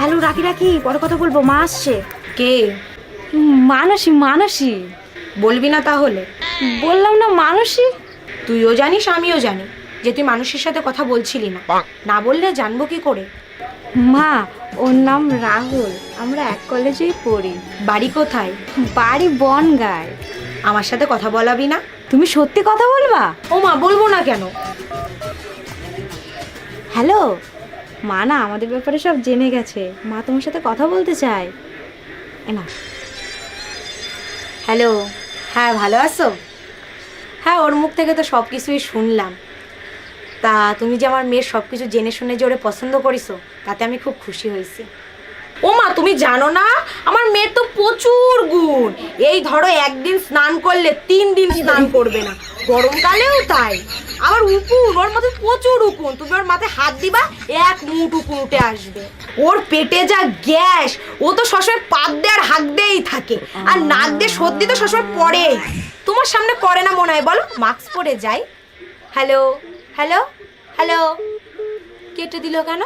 Hello, রাখি রাখি, পরে কথা বলবো, মা আসছে। কে? মানসী মানসী। বলবি না তাহলে? বললাম না মানসী। তুইও জানিস আমিও জানি যে তুই মানুষের সাথে কথা বলছিলি না। না বললে জানবো কি করে? মা, ওর নাম রাহুল, আমরা এক কলেজেই পড়ি। বাড়ি কোথায়? বাড়ি বনগাঁয়। আমার সাথে কথা বলাবি না? তুমি সত্যি কথা বলবা? ও মা, বলবো না কেন? হ্যালো, মা না আমাদের ব্যাপারে সব জেনে গেছে, মা তোমার সাথে কথা বলতে চায়। না। হ্যালো, হ্যাঁ ভালো আছো? হ্যাঁ, ওর মুখ থেকে তো সব কিছুই শুনলাম। তা তুমি যে আমার মেয়ের সব কিছু জেনে শুনে যে ওরে পছন্দ করিছো, তাতে আমি খুব খুশি হয়েছি। ও মা, তুমি জানো না আমার মেয়ের তো প্রচুর গুণ। এই ধরো একদিন স্নান করলে 3 দিন স্নান করবে না, গরমকালেও তাই। আবার উকুন, ওর মাথায় প্রচুর উকুন, তুমি ওর মাথায় হাত দিবা এক মুঠ উকুন উঠে আসবে। ওর পেটে যা গ্যাস, ও তো সবসময় পাত দিয়ে আর হাঁক দিয়েই থাকে, আর নাক দিয়ে সর্দি তো সবসময় পড়েই। তোমার সামনে করে না মনে হয়, বলো? মাস্ক পরে যাই। হ্যালো হ্যালো হ্যালো, কেটে দিল কেন?